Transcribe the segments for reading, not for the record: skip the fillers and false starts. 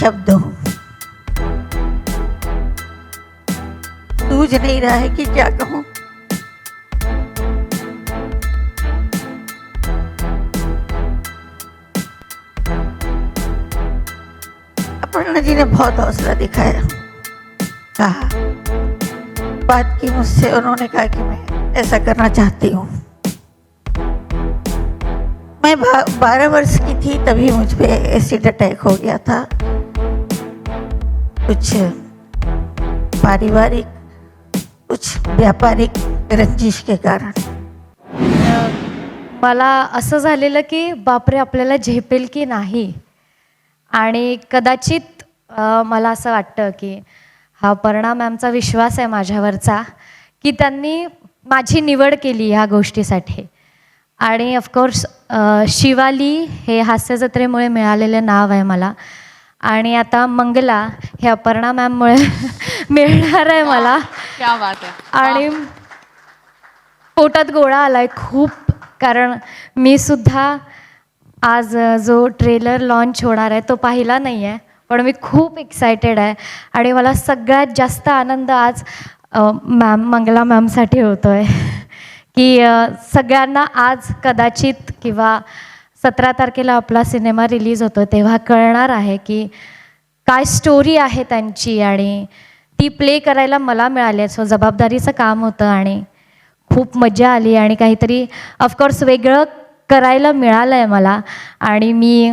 निशब्द हूँ, सूझ नहीं रहा है कि क्या कहूँ। अपर्णा जी ने बहुत हौसला दिखाया, कहा, बात की मुझसे, उन्होंने कहा कि मैं ऐसा करना चाहती हूँ। मैं 12 वर्ष की थी तभी मुझ पे एसिड अटैक हो गया था, कुछ पारिवारिक कुछ व्यापारिक रंजिश के कारण। मला असं झालेलं की बापरे आपल्याला झेपेल की नाही, आणि कदाचित मला असं वाटतं की हा अपर्णा मॅमचा विश्वास आहे माझ्यावरचा की त्यांनी माझी निवड केली ह्या गोष्टीसाठी. आणि ऑफकोर्स शिवाली हे हास्य जत्रेमुळे मिळालेले नाव आहे मला, आणि आता मंगला हे अपर्णा मॅममुळे मिळणार आहे मला. क्या बात आहे. आणि पोटात गोळा आलाय खूप, कारण मी सुद्धा आज जो ट्रेलर लॉन्च होणार आहे तो पाहिला नाही आहे, पण मी खूप एक्सायटेड आहे. आणि मला सगळ्यात जास्त आनंद आज मंगला मॅमसाठी होतो आहे की सगळ्यांना आज कदाचित किंवा 17 तारखेला आपला सिनेमा रिलीज होतो तेव्हा कळणार आहे की काय स्टोरी आहे त्यांची, आणि ती प्ले करायला मला मिळाली. सो जबाबदारीचं काम होतं आणि खूप मजा आली, आणि काहीतरी ऑफकोर्स वेगळं करायला मिळालं आहे मला. आणि मी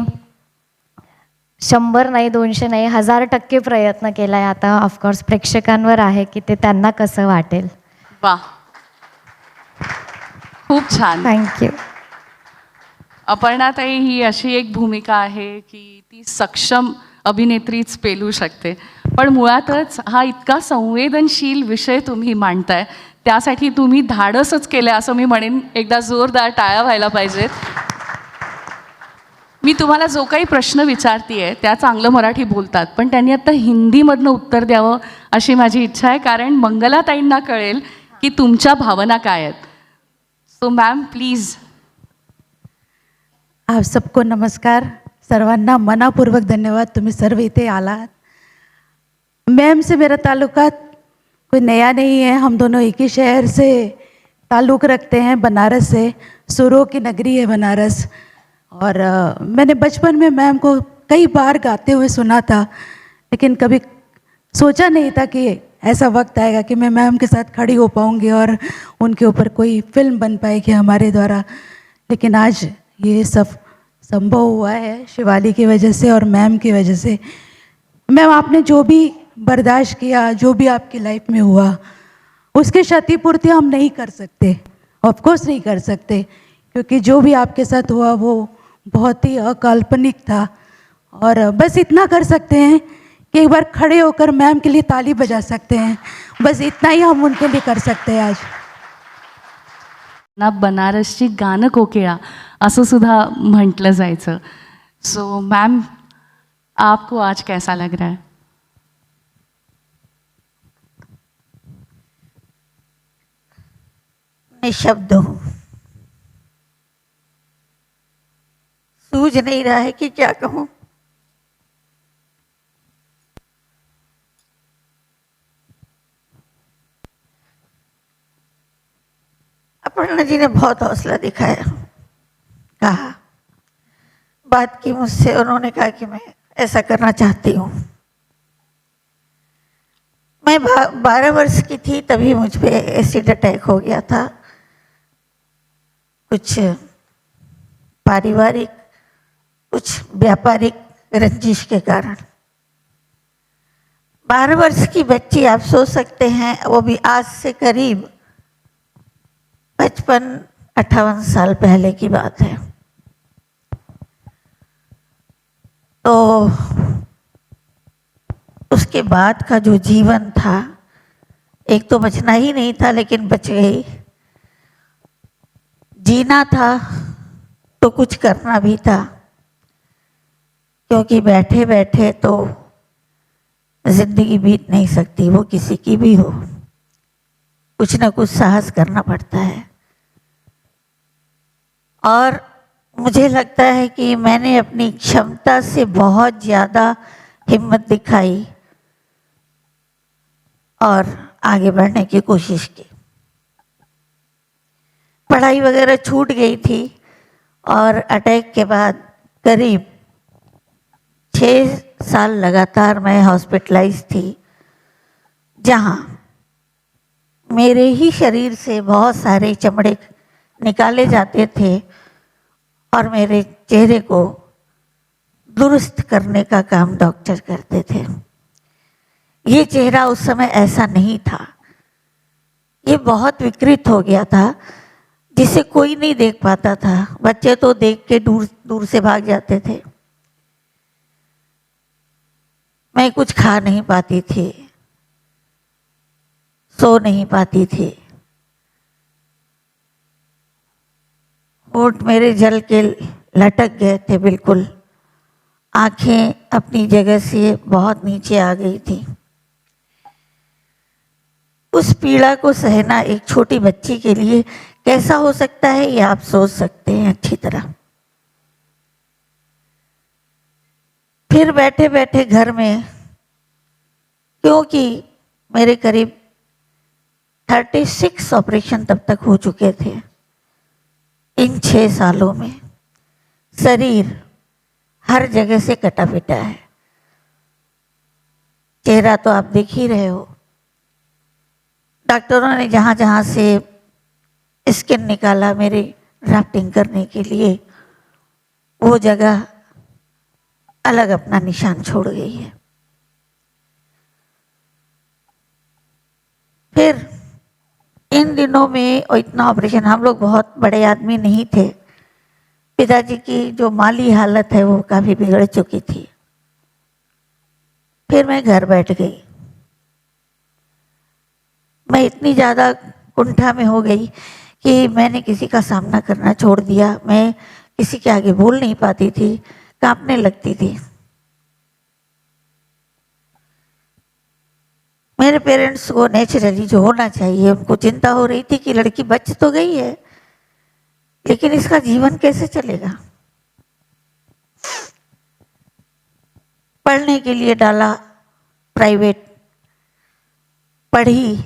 100 नाही, 200 नाही, 1000% प्रयत्न केला आहे. आता ऑफकोर्स प्रेक्षकांवर आहे की ते त्यांना कसं वाटेल. वा, खूप छान. थँक्यू. अपर्णाताई ही अशी एक भूमिका आहे की ती सक्षम अभिनेत्रीच पेलू शकते, पण मुळातच हा इतका संवेदनशील विषय तुम्ही मांडताय त्यासाठी तुम्ही धाडसच केलं असं मी म्हणेन. एकदा जोरदार टाळ्या व्हायला पाहिजेत. मी तुम्हाला जो काही प्रश्न विचारतीये त्या चांगलं मराठी बोलतात, पण त्यांनी आता हिंदीमधनं उत्तर द्यावं अशी माझी इच्छा आहे, कारण मंगलाताईंना कळेल की तुमच्या भावना काय आहेत. So ma'am please. आप सबको नमस्कार. सर्वांना मनापूर्वक धन्यवाद, तुम्ही सर्व इथे आलात. मैम से मेरा ताल्लुकात कोई नया नहीं है, हम दोनों एक ही शहर से ताल्लुक़ रखते हैं, बनारस से. सुरों की नगरी है बनारस. और मैंने बचपन में मैम को कई बार गाते हुए सुना था, लेकिन कभी सोचा नहीं था कि ऐसा वक्त आएगा कि मैं मैम के साथ खड़ी हो पाऊँगी और उनके ऊपर कोई फिल्म बन पाएगी हमारे द्वारा. लेकिन आज ये सब संभव हुआ है शिवाली की वजह से और मैम की वजह से. मैम, आपने जो भी बर्दाश्त किया, जो भी आपकी लाइफ में हुआ, उसकी क्षतिपूर्ति हम नहीं कर सकते, ऑफकोर्स नहीं कर सकते, क्योंकि जो भी आपके साथ हुआ वो बहुत ही अकाल्पनिक था. और बस इतना कर सकते हैं कि एक बार खड़े होकर मैम के लिए ताली बजा सकते हैं. बस इतना ही हम उनके लिए कर सकते हैं आज. ना बनारसची गाणं कोकिळा असं सुद्धा म्हटलं जायचं. सो मैम, आपको आज कैसा लग रहा है? निशब्द हूँ, सूझ नहीं रहा है कि क्या कहूँ. अपर्णा जी ने बहुत हौसला दिखाया, कहा, बात की मुझसे, उन्होंने कहा कि मैं ऐसा करना चाहती हूँ. मैं 12 वर्ष की थी तभी मुझ पे एसिड अटैक हो गया था, कुछ पारिवारिक कुछ व्यापारिक रंजिश के कारण. 12 वर्ष की बच्ची, आप सोच सकते हैं, वो भी आज से करीब 55-58 साल पहले की बात है. तो उसके बाद का जो जीवन था, एक तो बचना ही नहीं था लेकिन बच गई. जीना था तो कुछ करना भी था, क्योंकि बैठे बैठे तो जिंदगी बीत नहीं सकती, वो किसी की भी हो. कुछ ना कुछ साहस करना पड़ता है. और मुझे लगता है कि मैंने अपनी क्षमता से बहुत ज़्यादा हिम्मत दिखाई और आगे बढ़ने की कोशिश की। पढ़ाई वगैरह छूट गई थी और अटैक के बाद करीब 6 साल लगातार मैं हॉस्पिटलाइज थी, जहाँ मेरे ही शरीर से बहुत सारे चमड़े निकाले जाते थे और मेरे चेहरे को दुरुस्त करने का काम डॉक्टर करते थे। ये चेहरा उस समय ऐसा नहीं था, ये बहुत विकृत हो गया था, जिसे कोई नहीं देख पाता था। बच्चे तो देख के दूर दूर से भाग जाते थे। मैं कुछ खा नहीं पाती थी, सो नहीं पाती थी, होंठ मेरे जल के लटक गए थे बिल्कुल, आंखें अपनी जगह से बहुत नीचे आ गई थी। उस पीड़ा को सहना एक छोटी बच्ची के लिए कैसा हो सकता है, ये आप सोच सकते हैं अच्छी तरह। फिर बैठे बैठे घर में, क्योंकि मेरे करीब 36 ऑपरेशन तब तक हो चुके थे इन 6 सालों में, शरीर हर जगह से कटा पिटा है। चेहरा तो आप देख ही रहे हो। डॉक्टरों ने जहाँ जहाँ से स्किन निकाला मेरे ड्राफ्टिंग करने के लिए, वो जगह अलग अपना निशान छोड़ गई है। फिर इन दिनों में और इतना ऑपरेशन, हम लोग बहुत बड़े आदमी नहीं थे, पिताजी की जो माली हालत है वो काफ़ी बिगड़ चुकी थी। फिर मैं घर बैठ गई। मैं इतनी ज़्यादा कुंठा में हो गई कि मैंने किसी का सामना करना छोड़ दिया। मैं किसी के आगे बोल नहीं पाती थी, कांपने लगती थी। मेरे पेरेंट्स को नेचुरली जो होना चाहिए, उनको चिंता हो रही थी कि लड़की बच तो गई है, लेकिन इसका जीवन कैसे चलेगा। पढ़ने के लिए डाला, प्राइवेट पढ़ी,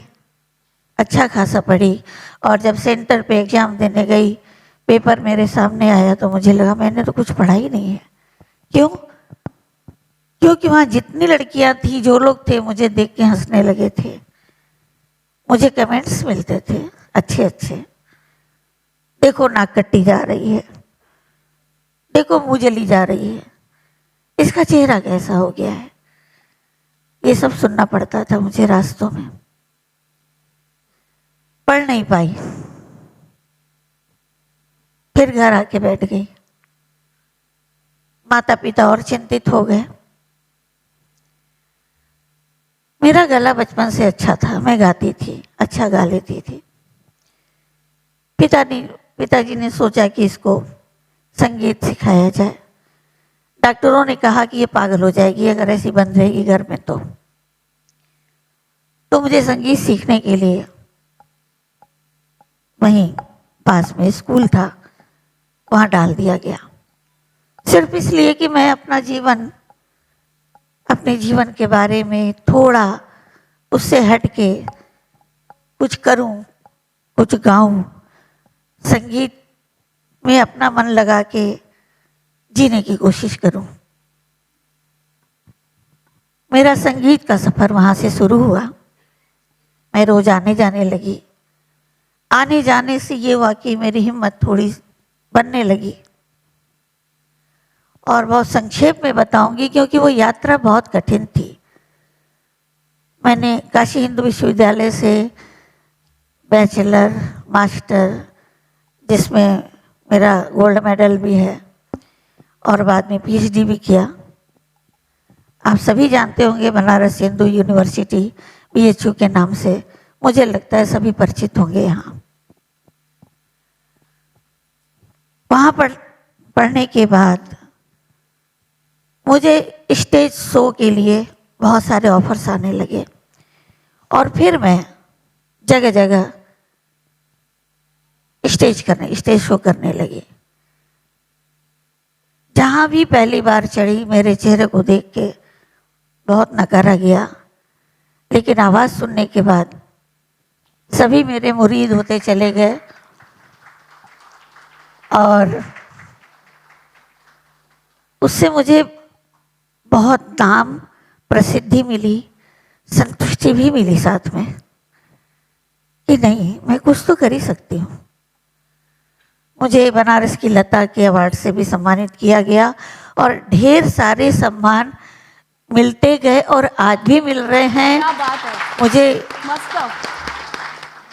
अच्छा खासा पढ़ी, और जब सेंटर पे एग्जाम देने गई, पेपर मेरे सामने आया तो मुझे लगा मैंने तो कुछ पढ़ा ही नहीं है। क्यों? क्योंकि वहाँ जितनी लड़कियां थी, जो लोग थे, मुझे देख के हंसने लगे थे। मुझे कमेंट्स मिलते थे अच्छे अच्छे, देखो नाक कट्टी जा रही है, देखो मुँह जली जा रही है, इसका चेहरा कैसा हो गया है। ये सब सुनना पड़ता था मुझे रास्तों में। पढ़ नहीं पाई, फिर घर आके बैठ गई। माता पिता और चिंतित हो गए। मेरा गला बचपन से अच्छा था, मैं गाती थी, अच्छा गा लेती थी। पिताजी ने सोचा कि इसको संगीत सिखाया जाए। डॉक्टरों ने कहा कि ये पागल हो जाएगी अगर ऐसी बंद रहेगी घर में तो मुझे संगीत सीखने के लिए वहीं पास में स्कूल था, वहाँ डाल दिया गया, सिर्फ इसलिए कि मैं अपने जीवन के बारे में थोड़ा उससे हट के कुछ करूं, कुछ गाऊं, संगीत में अपना मन लगा के जीने की कोशिश करूं। मेरा संगीत का सफ़र वहाँ से शुरू हुआ। मैं रोज आने जाने लगी। आने जाने से ये हुआ कि मेरी हिम्मत थोड़ी बनने लगी। और बहुत संक्षेप में बताऊंगी क्योंकि वो यात्रा बहुत कठिन थी। मैंने काशी हिंदू विश्वविद्यालय से बैचलर, मास्टर, जिसमें मेरा गोल्ड मेडल भी है, और बाद में पीएचडी भी किया। आप सभी जानते होंगे बनारस हिंदू यूनिवर्सिटी, बीएचयू के नाम से, मुझे लगता है सभी परिचित होंगे यहाँ। वहाँ पर पढ़ने के बाद मुझे स्टेज शो के लिए बहुत सारे ऑफर्स आने लगे और फिर मैं जगह जगह स्टेज शो करने लगी। जहाँ भी पहली बार चढ़ी, मेरे चेहरे को देख के बहुत नकारा गया, लेकिन आवाज़ सुनने के बाद सभी मेरे मुरीद होते चले गए और उससे मुझे बहुत नाम प्रसिद्धि मिली, संतुष्टि भी मिली साथ में कि नहीं, मैं कुछ तो कर ही सकती हूँ। मुझे बनारस की लता के अवार्ड से भी सम्मानित किया गया और ढेर सारे सम्मान मिलते गए और आज भी मिल रहे हैं। क्या बात आहे, मुझे मस्त,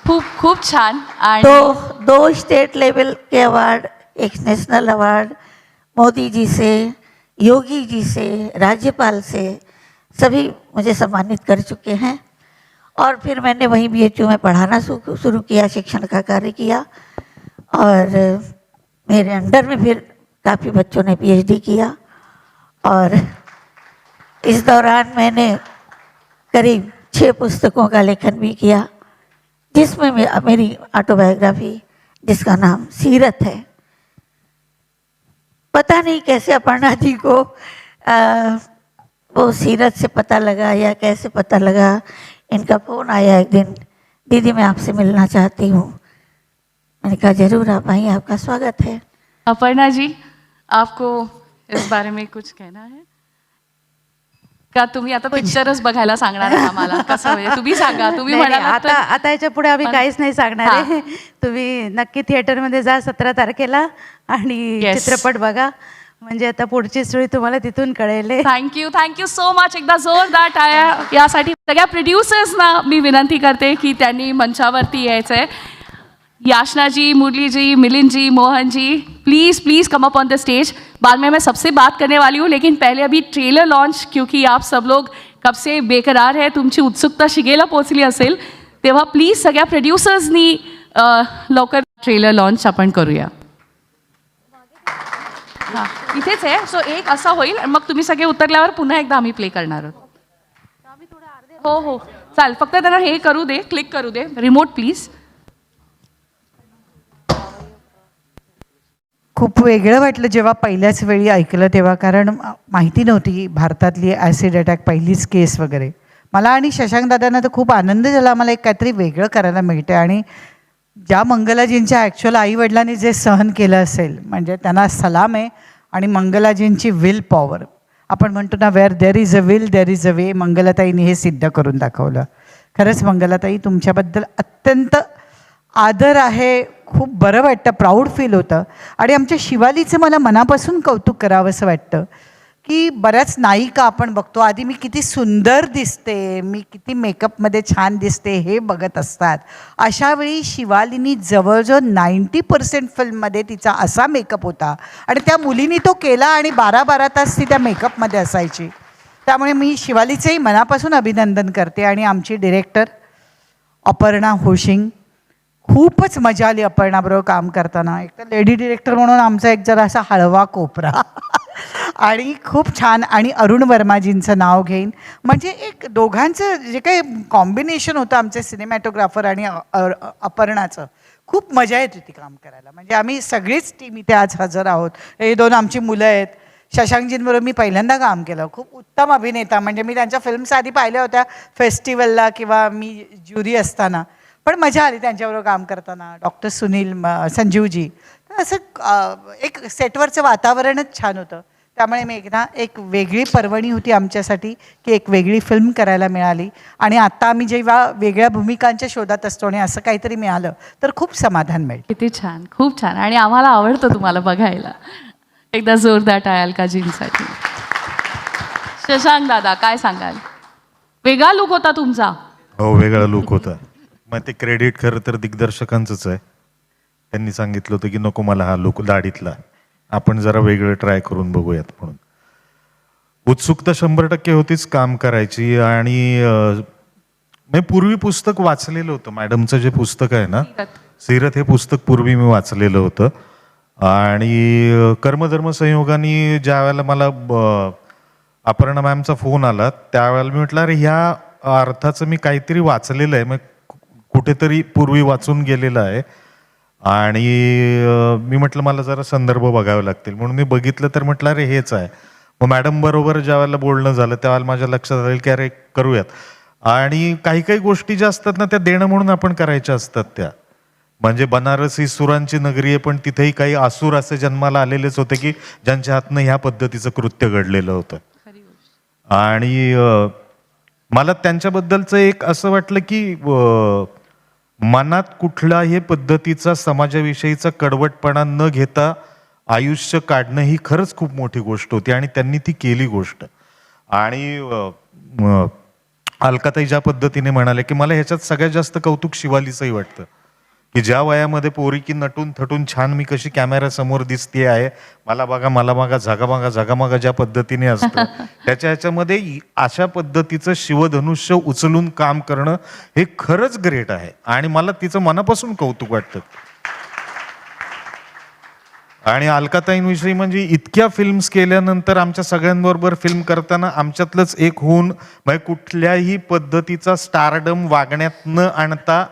खूप खूप छान. आणि दो स्टेट लेवल के अवार्ड, एक नेशनल अवार्ड मोदी जी से, योगी जी से, राज्यपाल से, सभी मुझे सम्मानित कर चुके हैं। और फिर मैंने वहीं BHU में पढ़ाना शुरू किया, शिक्षण का कार्य किया और मेरे अंडर में फिर काफ़ी बच्चों ने PhD किया। और इस दौरान मैंने करीब 6 पुस्तकों का लेखन भी किया, जिसमें मेरी ऑटोबायोग्राफी जिसका नाम सीरत है। पता नहीं कैसे अपर्णा जी को वो सीरत से पता लगा या कैसे पता लगा। इनका फ़ोन आया एक दिन, दीदी मैं आपसे मिलना चाहती हूँ। मैंने कहा जरूर आप आइए, आपका स्वागत है। अपर्णा जी, आपको इस बारे में कुछ कहना है का? तुम्ही आता पिक्चरच बघायला सांगणार आहे आम्हाला, कसं म्हणजे तुम्ही सांगा. तुम्ही नाही, नाही, म्हणालात आता आता याच्या पुढे आम्ही पण- काहीच नाही सांगणार आहे. तुम्ही नक्की थिएटरमध्ये जा 17 तारखेला आणि Yes. चित्रपट बघा, म्हणजे आता पुढची स्टोरी तुम्हाला तिथून कळेल. Thank you so much. एकदा जोरदार टाळ्या यासाठी. सगळ्या प्रोड्युसर्सना मी विनंती करते की त्यांनी मंचावरती यायचं आहे. Yachana ji, Murali ji, Milind ji, Mohan ji, please please come up on the stage. बाद में मैं सबसे बात करने वाली हूँ, लेकिन पहले अभी ट्रेलर लॉन्च, क्योंकि आप सब लोग कब से बेकरार है, तुमची उत्सुकता शिगेला पोचली असेल, तेव्हा प्लीज सगळ्या प्रोड्युसर्सनी लवकर ट्रेलर लॉन्च आपण करूया. हां, इथेच आहे. सो एक असा होईल, मग तुम्ही सगळे उतरल्यावर पुन्हा एकदा आम्ही प्ले करणार आहोत. हो हो चाल, फक्त त्यांना हे करू दे, क्लिक करू दे, रिमोट प्लीज. खूप वेगळं वाटलं जेव्हा पहिल्याच वेळी ऐकलं तेव्हा, कारण माहिती नव्हती भारतातली ॲसिड अटॅक पहिलीच केस वगैरे. मला आणि शशांक दादांना तर खूप आनंद झाला, मला एक काहीतरी वेगळं करायला मिळतं. आणि ज्या मंगलाजींच्या ॲक्च्युअल आईवडिलांनी जे सहन केलं असेल, म्हणजे त्यांना सलाम आहे. आणि मंगलाजींची विल पॉवर, आपण म्हणतो ना, where there is a will there is a way, मंगलाताईंनी हे सिद्ध करून दाखवलं. खरंच मंगलाताई, तुमच्याबद्दल अत्यंत आदर आहे. खूप बरं वाटतं, प्राऊड फील होतं. आणि आमच्या शिवालीचं मला मनापासून कौतुक करावंसं वाटतं की बऱ्याच नायिका आपण बघतो, आधी मी किती सुंदर दिसते, मी किती मेकअपमध्ये छान दिसते हे बघत असतात. अशावेळी शिवालीनी जवळजवळ 90% फिल्ममध्ये तिचा असा मेकअप होता आणि त्या मुलींनी तो केला आणि 12-12 तास ती त्या मेकअपमध्ये असायची. त्यामुळे मी शिवालीचंही मनापासून अभिनंदन करते. आणि आमची डिरेक्टर अपर्णा होशिंग, खूपच मजा आली अपर्णाबरोबर काम करताना. एक तर लेडी डिरेक्टर म्हणून आमचा एक जरा असा हळवा कोपरा आणि खूप छान. आणि अरुण वर्माजींचं नाव घेईन, म्हणजे एक दोघांचं जे काही कॉम्बिनेशन होतं आमचे सिनेमॅटोग्राफर आणि अपर्णाचं, खूप मजा येत होती काम करायला. म्हणजे आम्ही सगळीच टीम इथे आज हजर आहोत. हे 2 आमची मुलं आहेत. शशांकजींबरोबर मी पहिल्यांदा काम केलं. खूप उत्तम अभिनेता, म्हणजे मी त्यांच्या फिल्म्स आधी पाहिल्या होत्या फेस्टिवलला किंवा मी ज्युरी असताना, पण मजा आली त्यांच्याबरोबर काम करताना. डॉक्टर सुनील, संजीवजी, तर असं एक सेटवरचं वातावरणच छान होतं. त्यामुळे मी एकदा एक वेगळी पर्वणी होती आमच्यासाठी की एक वेगळी फिल्म करायला मिळाली. आणि आता आम्ही जेव्हा वेगळ्या भूमिकांच्या शोधात असतो आणि असं काहीतरी मिळालं तर खूप समाधान मिळेल. किती छान, खूप छान. आणि आम्हाला आवडतं तुम्हाला बघायला. एकदा जोरदार टाळ्या अलकाजींसाठी. शशांक दादा, काय सांगाल? वेगळा लुक होता तुमचा. हो, वेगळा लुक होता. मग ते क्रेडिट खरं तर दिग्दर्शकांचंच आहे. त्यांनी सांगितलं होतं की नको मला हा लुक दाढीतला, आपण जरा वेगळं ट्राय करून बघूयात म्हणून. उत्सुकता 100% होतीच काम करायची. आणि मी पूर्वी पुस्तक वाचलेलं होतं, मॅडमचं जे पुस्तक आहे ना सीरत, हे पुस्तक पूर्वी मी वाचलेलं होतं. आणि कर्मधर्म संयोगाने ज्या वेळेला मला अपर्णा मॅमचा फोन आला, त्यावेळेला मी म्हटलं अरे ह्या अर्थाचं मी काहीतरी वाचलेलं आहे, मग कुठेतरी पूर्वी वाचून गेलेलं आहे. आणि मी म्हटलं मला जरा संदर्भ बघावे लागतील, म्हणून मी बघितलं तर म्हटलं अरे हेच आहे. मग मॅडम बरोबर ज्या वेळेला बोलणं झालं त्यावेळेला माझ्या लक्षात आलं की अरे करूयात. आणि काही काही गोष्टी ज्या असतात ना त्या देणं म्हणून आपण करायच्या असतात त्या. म्हणजे बनारस ही सुरांची नगरी आहे, पण तिथेही काही असुर असे जन्माला आलेलेच होते की ज्यांच्या हातनं ह्या पद्धतीचं कृत्य घडलेलं होतं. आणि मला त्यांच्याबद्दलचं एक असं वाटलं की मनात कुठल्याही पद्धतीचा समाजाविषयीचा कडवटपणा न घेता आयुष्य काढणं ही खरंच खूप मोठी गोष्ट होती आणि त्यांनी ती केली गोष्ट. आणि अलकाताई ज्या पद्धतीने म्हणाले की मला ह्याच्यात सगळ्यात जास्त कौतुक शिवालीचंही वाटतं की ज्या वयामध्ये पोरी की नटून थटून छान मी कशी कॅमेऱ्यासमोर दिसते आहे, मला बघा मला बघा जागा मागा ज्या पद्धतीने असतं त्याच्या ह्याच्यामध्ये अशा पद्धतीचं शिवधनुष्य उचलून काम करणं हे खरंच ग्रेट आहे आणि मला तिचं मनापासून कौतुक वाटतं. आणि अलकाताईंविषयी म्हणजे इतक्या फिल्म्स केल्यानंतर आमच्या सगळ्यांबरोबर फिल्म करताना आमच्यातलंच एक होऊन म्हणजे कुठल्याही पद्धतीचा स्टारडम वागण्यात न आणता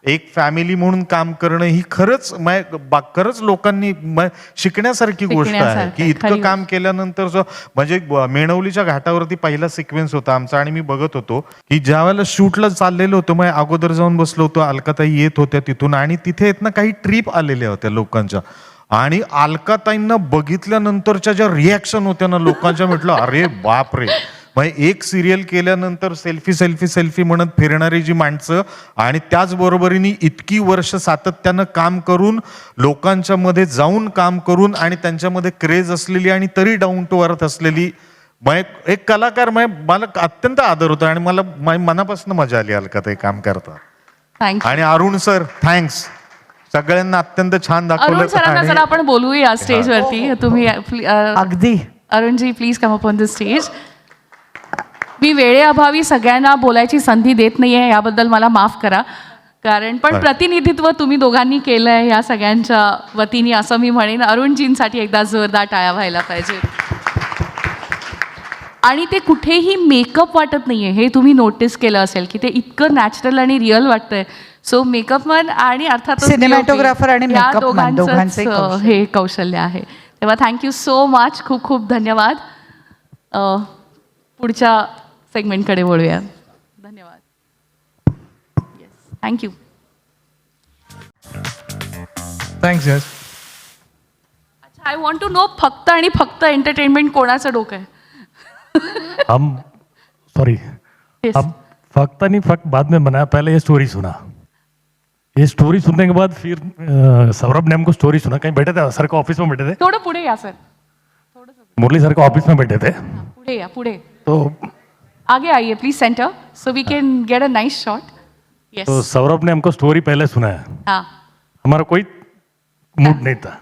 एक फॅमिली म्हणून काम करणं ही खरंच खरंच लोकांनी शिकण्यासारखी गोष्ट आहे की इतकं काम केल्यानंतर जो म्हणजे मेणवलीच्या घाटावरती पहिला सिक्वेन्स होता आमचा आणि मी बघत होतो की ज्या वेळेला शूटला चाललेलं होतं मग अगोदर जाऊन बसलो होतो, अलकाताई येत होत्या तिथून आणि तिथे येत ना काही ट्रिप आलेल्या होत्या लोकांच्या आणि अलकाताईंना बघितल्यानंतरच्या ज्या रिॲक्शन होत्या ना लोकांच्या, म्हटलं अरे बाप रे. मग एक सिरियल केल्यानंतर सेल्फी म्हणत फिरणारी जी माणसं आणि त्याचबरोबरीने इतकी वर्ष सातत्यानं काम करून लोकांच्या मध्ये जाऊन काम करून आणि त्यांच्यामध्ये क्रेज असलेली आणि तरी डाऊन टू अर्थ असलेली एक कलाकार मला अत्यंत आदर होता आणि मला मनापासून मजा आली अलकाताई काम करता. थँक्यू. आणि अरुण सर थँक्स, सगळ्यांना अत्यंत छान अरुण सरांना दाखवलं. जरा आपण बोलूया स्टेजवरती. तुम्ही अगदी Arunji please come up on the stage. मी वेळेअभावी सगळ्यांना बोलायची संधी देत नाहीये याबद्दल मला माफ करा, कारण पण प्रतिनिधित्व तुम्ही दोघांनी केलंय या सगळ्यांच्या वतीने असं मी म्हणेन. अरुणजींसाठी एकदा जोरदार टाळ्या व्हायला पाहिजे. आणि ते कुठेही मेकअप वाटत नाहीये हे तुम्ही नोटीस केलं असेल की ते इतकं नॅचरल आणि रिअल वाटतंय. सो मेकअपमन आणि अर्थात Cinematographer आणि makeup man दोघांचंही कौशल्य. हे कौशल्य आहे. तेव्हा थँक्यू सो मच, खूप खूप धन्यवाद. पुढच्या सेगमेंटकडे वळूया. धन्यवाद. Yes thank you. Thanks yes. I want to know फक्त आणि फक्त एंटरटेनमेंट कोणाचं डोकं आहे? हम सॉरी Yes. हम फक्त नहीं फक्त बाद में बनाया, पहले ये स्टोरी सुना. ये स्टोरी सुनने के बाद फिर सौरभ ने हमको स्टोरी सुना. कहीं बैठे थे सर के ऑफिस में बैठे थे, थोडं पुढे या सर, मुरली सर के ऑफिस में बैठे थे. पुढे या पुढे. तो आगे आइए please centre so we can get a nice shot. Yes. तो सौरभ ने हमको स्टोरी पहले सुनाया. हाँ हमारा कोई मूड नहीं था,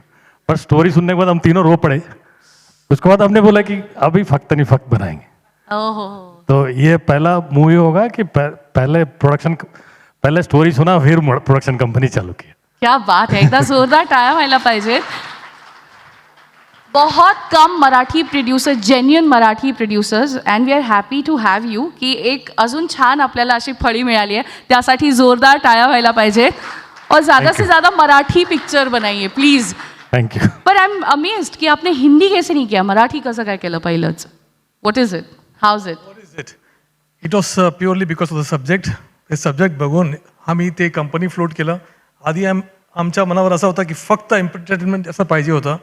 पर स्टोरी सुनने के बाद हम तीनों रो पड़े. उसके बाद हमने बोला कि अभी फक्त नहीं फक्त बनाएंगे. ओहो, तो ये पहला मूवी होगा कि पहले स्टोरी सुना फिर प्रोडक्शन कंपनी चालू की. क्या बात है. एकदा जोरदार टाळ्या व्हायला पाहिजेत. बहुत कम Marathi producer, genuine Marathi producers, and we are happy to have you. की एक अजून छान आपल्याला अशी फळी मिळाली आहे, त्यासाठी जोरदार टाळ्या व्हायला पाहिजेत. और ज़्यादा से ज़्यादा मराठी पिक्चर बनाइए please. Thank you. Per I am amazed की आपने हिंदी कैसे नहीं किया, मराठी कसं काय केलं पहिलंच? What is it, how is it? It was purely because of the subject. ते सब्जेक्ट बघून आम्ही ते कंपनी फ्लोट केलं. आधी आमच्या मनावर असा होता की फक्त एंटरटेनमेंट असं पाहिजे होतं,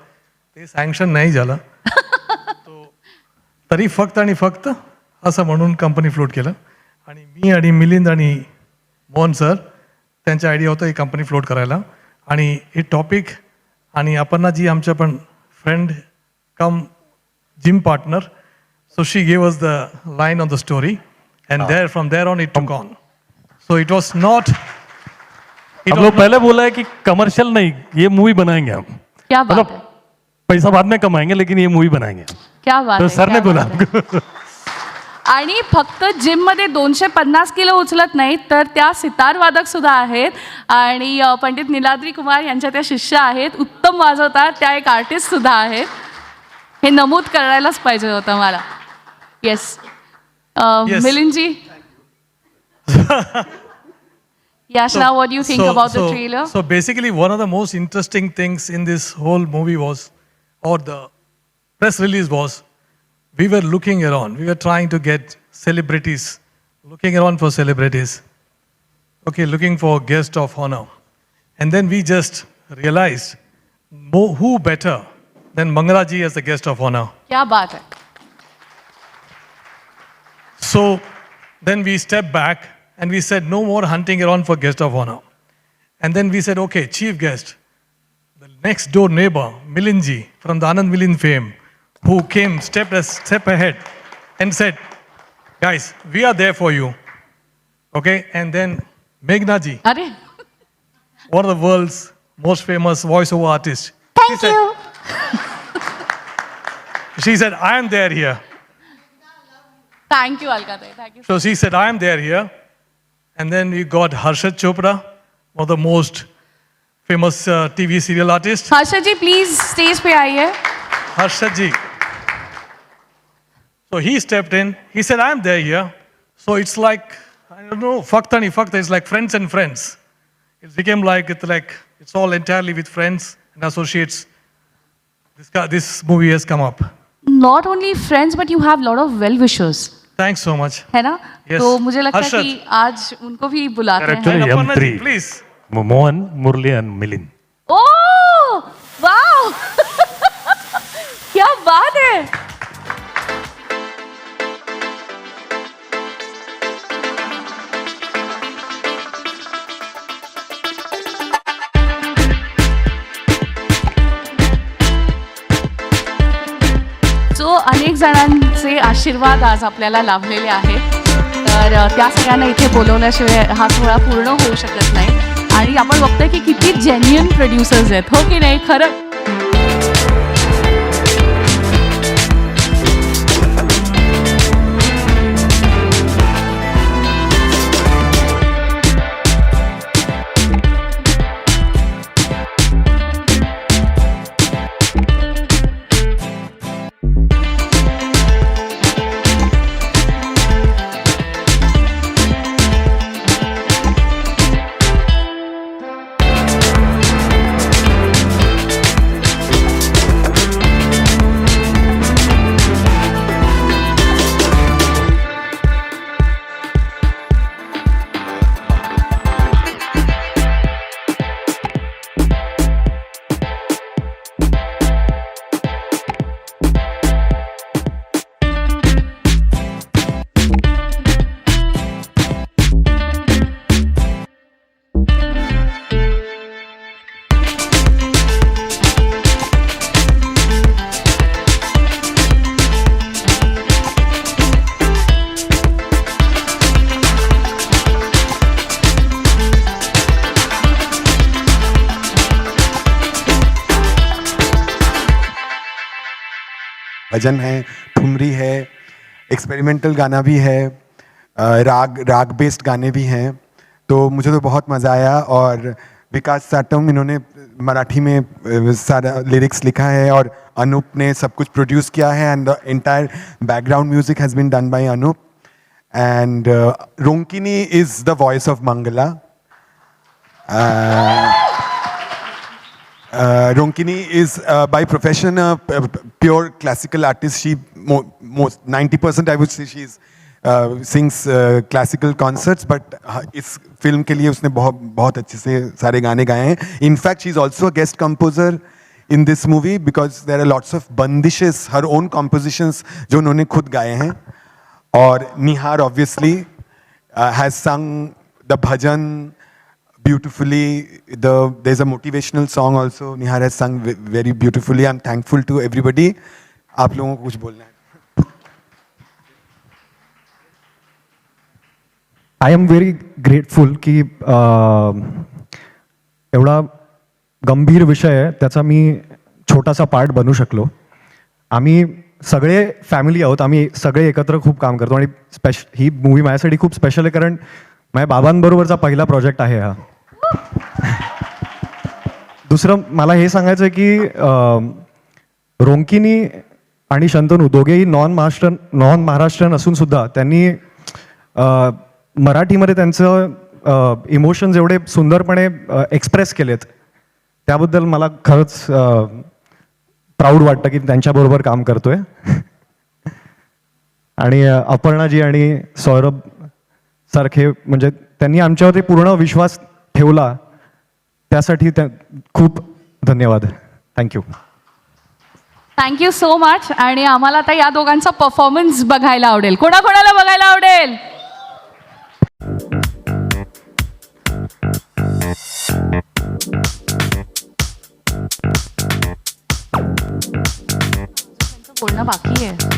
ते सँक्शन नाही झालं. तरी फक्त आणि फक्त असं म्हणून कंपनी फ्लोट केलं. आणि मी आणि मिलिंद आणि मोहन सर त्यांचा आयडिया होता ही कंपनी फ्लोट करायला. आणि हे टॉपिक आणि अपर्णा जी आमच्या पण friend come gym partner, so she gave us the line on the story and there from there on it took on. So it was not. हम लोग पहले बोला है कि कमर्शियल नहीं, ये मूवी बनाएंगे हम. क्या बात मतलब है, पैसा बाद में कमाएंगे लेकिन ये मूवी बनाएंगे. क्या बात तो आहे, सर ने क्या बोला बात आहे. आणि फक्त जिम मध्ये 250 किलो उचलत नाहीत तर त्या सितार वादक सुद्धा आहेत आणि पंडित निलाद्री कुमार यांच्या त्या शिष्य आहेत, उत्तम वाजवतात, त्या एक आर्टिस्ट सुद्धा आहेत. हे नमूद करायलाच पाहिजे होतं मला. Yes. Yes. मिलिंदजी, yes, now what do you think about the trailer? So basically, one of the most interesting things in this whole movie was, or the press release was, we were looking around. We were trying to get celebrities, looking around for celebrities. Okay, looking for guest of honor. And then we just realized, who better than Mangala ji as the guest of honor? क्या बात है. So then we stepped back and we said, no more hunting around for guest of honor. And then we said, okay, chief guest, the next door neighbor, Milinji, from the Anand Milin fame, who came a step ahead and said, guys, we are there for you. Okay, and then Meghna ji, अरे one of the world's most famous voiceover artists. Thank you. She said, I am there here. Thank you Alkatai, thank you. So she said, I am there here. And then we got Harshad Chopra, one of the most famous TV serial artists. Harshad ji please stage पे आइए. Harshad ji. So he stepped in. He said, I am there here. So it's like, I don't know, Fakta ni Fakta. It's like friends and friends. It became like it's all entirely with friends and associates. This movie has come up. Not only friends but you have lot of well wishers, Thanks so much. है ना. Yes. तो मुझे लगता है हर्षद. कि आज उनको भी बुलाते हैं. Actually, And Aparna ji, M3. please. Mohan, Murli and Milin. Oh wow क्या बात है. सो अनेक जणांचे आशीर्वाद आज आपल्याला लाभलेले आहेत. तर त्या सगळ्यांना इथे बोलवल्याशिवाय हा सोहळा पूर्ण होऊ शकत नाही. आणि आपण बघतोय की किती जेन्युइन प्रोड्युसर्स आहेत, हो की नाही. खरं भजन है, ठुमरी है, एक्सपेरिमेंटल गाना भी है, राग बेस्ड गाने भी हैं. तो मुझे तो बहुत मज़ा आया. और विकास साटम इन्होंने मराठी में सारा लिरिक्स लिखा है और अनूप ने सब कुछ प्रोड्यूस किया है. And the entire background music has been done by Anup. And Ronkini is the voice of Mangala. Ronkini is by profession a pure classical artist. She 90% I would say she sings classical concerts, but इस फिल्म के लिए उसने बहुत अच्छे से सारे गाने गाए हैं. In fact, she is also a guest composer in this movie because there are lots of bandishes, her own compositions जो उन्होंने खुद गाए हैं. और निहार obviously has sung the bhajan beautifully. There's a motivational song also. Nihar has sung very beautifully. I'm thankful to everybody. आप लोगों को कुछ बोलना है? I am very grateful की एवढा गंभीर विषय आहे त्याचा मी छोटासा पार्ट बनू शकलो. आम्ही सगळे फॅमिली आहोत. आम्ही सगळे एकत्र खूप काम करतो आणि ही मूवी माझ्यासाठी खूप स्पेशल आहे कारण माझ्या बाबांबरोबरचा पहिला प्रोजेक्ट आहे हा. दुसरं मला हे सांगायचं आहे की रोंकिनी आणि शंतनू दोघेही नॉन महाराष्ट्रीयन असून सुद्धा त्यांनी मराठीमध्ये त्यांचं इमोशन्स एवढे सुंदरपणे एक्सप्रेस केलेत. त्याबद्दल मला खरंच प्राऊड वाटतं की त्यांच्याबरोबर काम करतोय. आणि अपर्णाजी आणि सौरभ सारखे म्हणजे त्यांनी आमच्यावरती पूर्ण विश्वास ठेवला, त्यासाठी खूप धन्यवाद. थँक्यू. Thank you so much. आणि आम्हाला आता या दोघांचा परफॉर्मन्स बघायला आवडेल. कोणाकोणाला बघायला आवडेल? बोलणं बाकी आहे.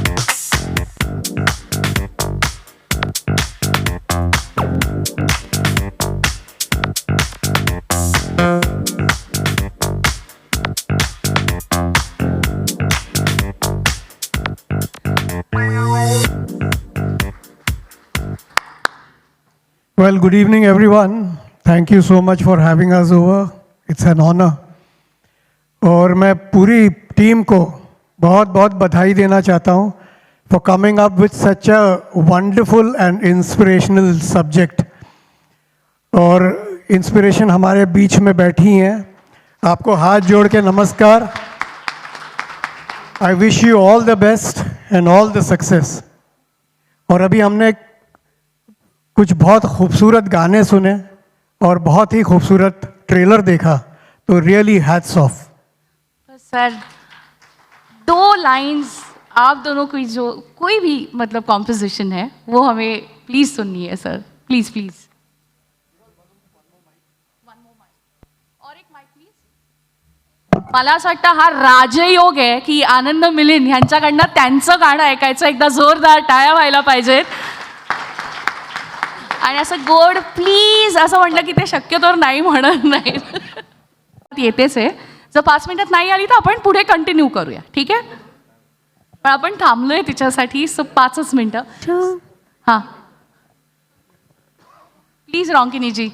Well, good evening, everyone. Thank you so much for having us over. It's an honor. और मैं पूरी टीम को बहुत बहुत बधाई देना चाहता हूँ for coming up with such a wonderful and inspirational subject. और इंस्पिरेशन हमारे बीच में बैठी हैं. आपको हाथ जोड़ के नमस्कार. I wish you all the best and all the success. और अभी हमने कुछ बहुत खूबसूरत गाने सुने और बहुत ही खूबसूरत ट्रेलर देखा, तो really hats off. Sir, 2 lines आप दोनों की जो कोई भी मतलब कॉम्पोजिशन है वो हमें प्लीज सुननी है सर. Please please. और एक माइक प्लीज. मला असं वाटतं हा राजयोग आहे की आनंद मिलिंद ह्यांच्याकडनं त्यांचं गाणं ऐकायचं. एकदा जोरदार टाळ्या व्हायला पाहिजेत. आणि असं गोड प्लीज असं म्हटलं की ते शक्यतोवर नाही म्हणत नाही. येतेच आहे. जर 5 मिनिटात नाही आली तर आपण पुढे कंटिन्यू करूया, ठीक आहे? पण आपण थांबलोय तिच्यासाठी 5च मिनिटं. हां प्लीज रॉंकिनीजी.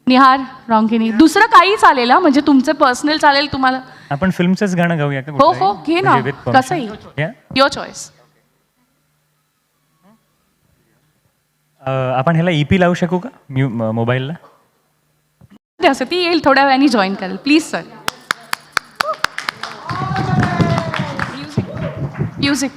निहार, रॉंकिनी, दुसरं काही चालेल हा, म्हणजे तुमचं पर्सनल चालेल तुम्हाला. आपण फिल्मचंच गाणं गाऊया का? हो हो घे ना, कसंही. Your choice. आपण ह्याला EP लावू शकू का मोबाईलला? असं ती येईल थोड्या वेळाने जॉईन करेल. Please sir. म्युझिक.